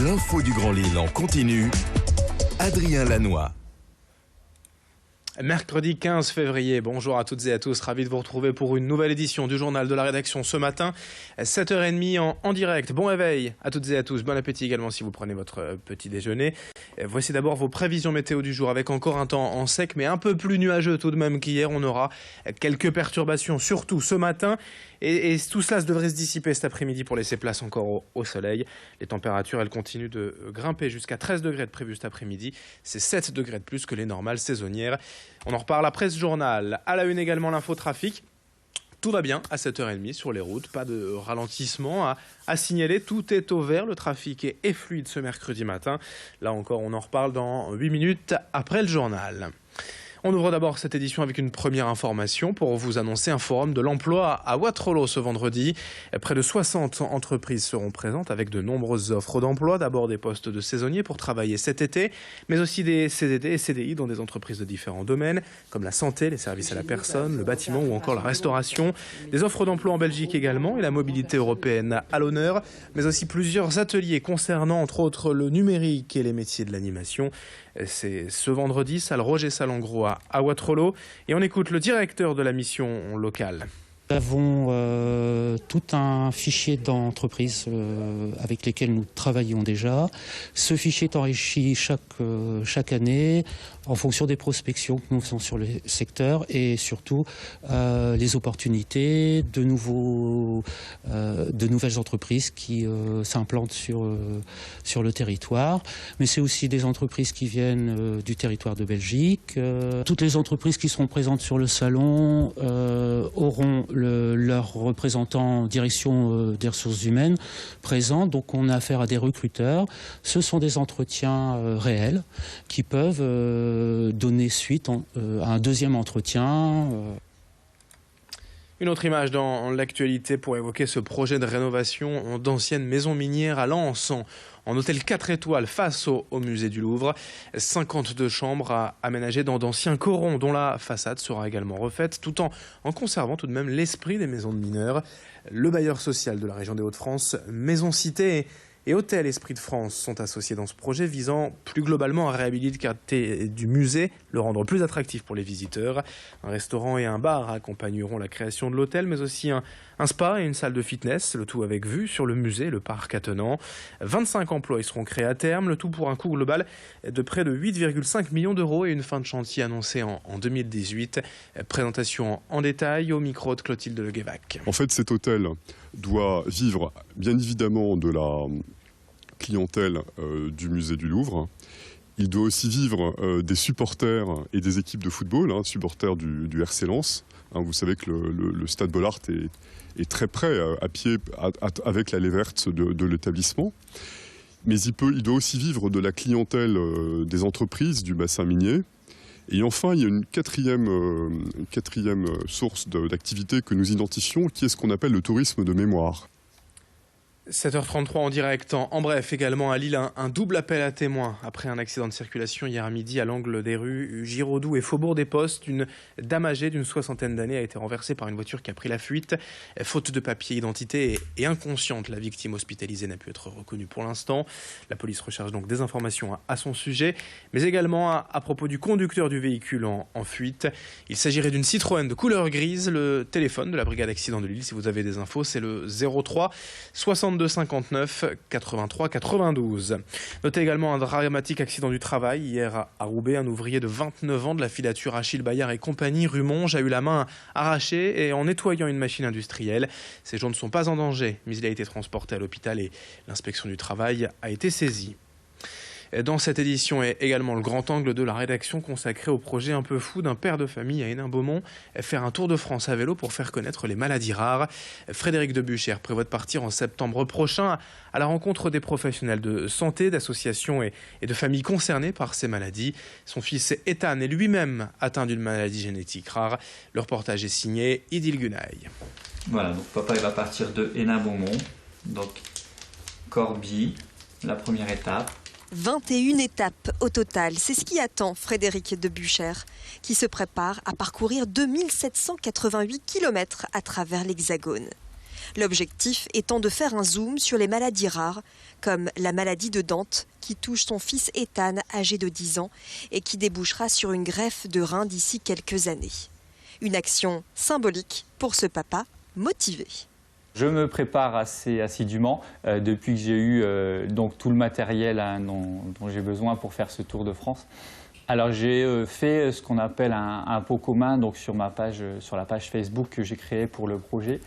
L'info du Grand Lille en continu. Adrien Lanois. Mercredi 15 février, bonjour à toutes et à tous, ravi de vous retrouver pour une nouvelle édition du journal de la rédaction ce matin, 7h30 en direct. Bon réveil à toutes et à tous, bon appétit également si vous prenez votre petit déjeuner. Voici d'abord vos prévisions météo du jour avec encore un temps en sec mais un peu plus nuageux tout de même qu'hier. On aura quelques perturbations surtout ce matin et tout cela devrait se dissiper cet après-midi pour laisser place encore au soleil. Les températures elles continuent de grimper jusqu'à 13 degrés de prévu cet après-midi, c'est 7 degrés de plus que les normales saisonnières. On en reparle après ce journal. À la une également l'infotrafic. Tout va bien à 7h30 sur les routes, pas de ralentissement à signaler, tout est au vert, le trafic est fluide ce mercredi matin. Là encore, on en reparle dans 8 minutes après le journal. On ouvre d'abord cette édition avec une première information pour vous annoncer un forum de l'emploi à Wattrelos ce vendredi. Près de 60 entreprises seront présentes avec de nombreuses offres d'emploi. D'abord des postes de saisonniers pour travailler cet été, mais aussi des CDD et CDI dans des entreprises de différents domaines, comme la santé, les services à la personne, le bâtiment ou encore la restauration. Des offres d'emploi en Belgique également et la mobilité européenne à l'honneur, mais aussi plusieurs ateliers concernant entre autres le numérique et les métiers de l'animation. C'est ce vendredi, salle Roger Salengro à Wattrelos. Et on écoute le directeur de la mission locale. Nous avons tout un fichier d'entreprises avec lesquelles nous travaillons déjà. Ce fichier est enrichi chaque année en fonction des prospections que nous faisons sur le secteur et surtout les opportunités de nouvelles entreprises qui s'implantent sur le territoire. Mais c'est aussi des entreprises qui viennent du territoire de Belgique. Toutes les entreprises qui seront présentes sur le salon auront leurs représentants en direction des ressources humaines présents. Donc on a affaire à des recruteurs. Ce sont des entretiens réels qui peuvent donner suite à un deuxième entretien. Une autre image dans l'actualité pour évoquer ce projet de rénovation d'anciennes maisons minières à Lens en hôtel 4 étoiles face au musée du Louvre. 52 chambres à aménager dans d'anciens corons dont la façade sera également refaite tout en conservant tout de même l'esprit des maisons de mineurs. Le bailleur social de la région des Hauts-de-France, Maison Cité et Hôtel Esprit de France sont associés dans ce projet visant plus globalement à réhabiliter du musée, le rendre plus attractif pour les visiteurs. Un restaurant et un bar accompagneront la création de l'hôtel, mais aussi un spa et une salle de fitness, le tout avec vue sur le musée, le parc attenant. 25 emplois y seront créés à terme, le tout pour un coût global de près de 8,5 millions d'euros et une fin de chantier annoncée en 2018. Présentation en détail au micro de Clotilde Le Guévac. En fait, cet hôtel doit vivre bien évidemment de la clientèle du musée du Louvre. Il doit aussi vivre des supporters et des équipes de football, supporters du RC Lens. Vous savez que le stade Bollaert est très près, à pied, avec l'allée verte de l'établissement. Mais il doit aussi vivre de la clientèle des entreprises du bassin minier. Et enfin, il y a une quatrième source d'activité que nous identifions, qui est ce qu'on appelle le tourisme de mémoire. 7h33 en direct. En bref, également à Lille, un double appel à témoins. Après un accident de circulation hier à midi à l'angle des rues Giraudoux et Faubourg des Postes, une dame âgée d'une 60aine d'années a été renversée par une voiture qui a pris la fuite. Faute de papier identité et inconsciente, la victime hospitalisée n'a pu être reconnue pour l'instant. La police recherche donc des informations à son sujet, mais également à propos du conducteur du véhicule en fuite. Il s'agirait d'une Citroën de couleur grise. Le téléphone de la brigade accident de Lille, si vous avez des infos, c'est le 03 62 59 83 92. Notez également un dramatique accident du travail. Hier à Roubaix, un ouvrier de 29 ans de la filature Achille Bayard et compagnie rue Monge a eu la main arrachée et en nettoyant une machine industrielle. Ces gens ne sont pas en danger, mais il a été transporté à l'hôpital et l'inspection du travail a été saisie. Dans cette édition est également le grand angle de la rédaction consacré au projet un peu fou d'un père de famille à Hénin-Beaumont, faire un tour de France à vélo pour faire connaître les maladies rares. Frédéric Debucher prévoit de partir en septembre prochain à la rencontre des professionnels de santé, d'associations et de familles concernées par ces maladies. Son fils Ethan est lui-même atteint d'une maladie génétique rare. Le reportage est signé Idil Gunaï. Voilà, donc papa il va partir de Hénin-Beaumont, donc Corbie, la première étape. 21 étapes au total, c'est ce qui attend Frédéric Debucher, qui se prépare à parcourir 2788 km à travers l'Hexagone. L'objectif étant de faire un zoom sur les maladies rares, comme la maladie de Dante, qui touche son fils Ethan, âgé de 10 ans, et qui débouchera sur une greffe de rein d'ici quelques années. Une action symbolique pour ce papa motivé. Je me prépare assez assidûment depuis que j'ai eu donc tout le matériel dont j'ai besoin pour faire ce Tour de France. Alors j'ai fait ce qu'on appelle un pot commun donc sur la page Facebook que j'ai créée pour le projet.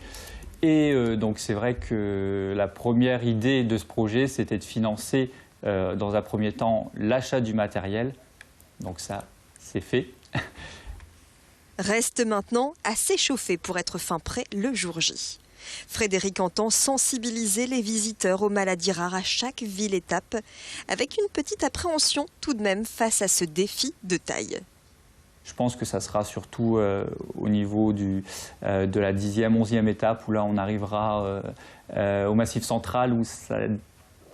Et donc c'est vrai que la première idée de ce projet, c'était de financer dans un premier temps l'achat du matériel. Donc ça, c'est fait. Reste maintenant à s'échauffer pour être fin prêt le jour J. Frédéric entend sensibiliser les visiteurs aux maladies rares à chaque ville-étape, avec une petite appréhension tout de même face à ce défi de taille. Je pense que ça sera surtout au niveau de la 10e, 11e étape, où là on arrivera au Massif central, où ça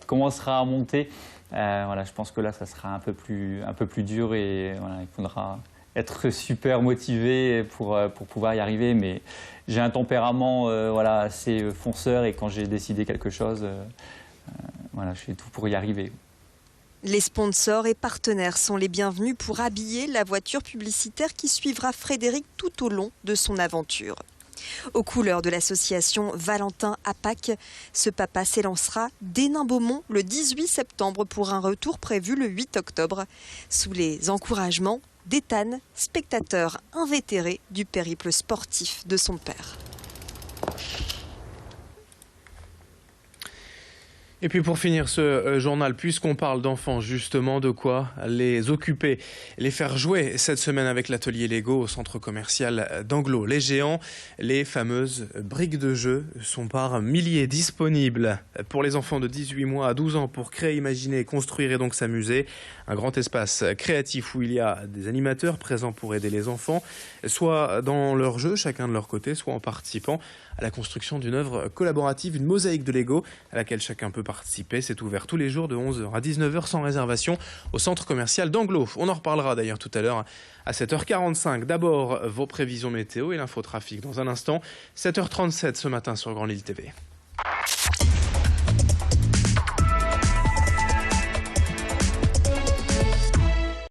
commencera à monter. Voilà, je pense que là ça sera un peu plus dur et voilà, il faudra être super motivé pour pouvoir y arriver. Mais j'ai un tempérament voilà, assez fonceur et quand j'ai décidé quelque chose, voilà, je fais tout pour y arriver. Les sponsors et partenaires sont les bienvenus pour habiller la voiture publicitaire qui suivra Frédéric tout au long de son aventure. Aux couleurs de l'association Valentin APAC, ce papa s'élancera d'Hénin-Beaumont le 18 septembre pour un retour prévu le 8 octobre, sous les encouragements d'Ethan, spectateur invétéré du périple sportif de son père. Et puis pour finir ce journal, puisqu'on parle d'enfants, justement, de quoi les occuper, les faire jouer cette semaine avec l'atelier Lego au centre commercial d'Anglo. Les géants, les fameuses briques de jeu sont par milliers disponibles pour les enfants de 18 mois à 12 ans pour créer, imaginer, construire et donc s'amuser. Un grand espace créatif où il y a des animateurs présents pour aider les enfants, soit dans leur jeu, chacun de leur côté, soit en participant à la construction d'une œuvre collaborative, une mosaïque de Lego à laquelle chacun peut participer. C'est ouvert tous les jours de 11h à 19h sans réservation au centre commercial d'Anglo. On en reparlera d'ailleurs tout à l'heure à 7h45. D'abord, vos prévisions météo et l'infotrafic dans un instant. 7h37 ce matin sur Grand Lille TV.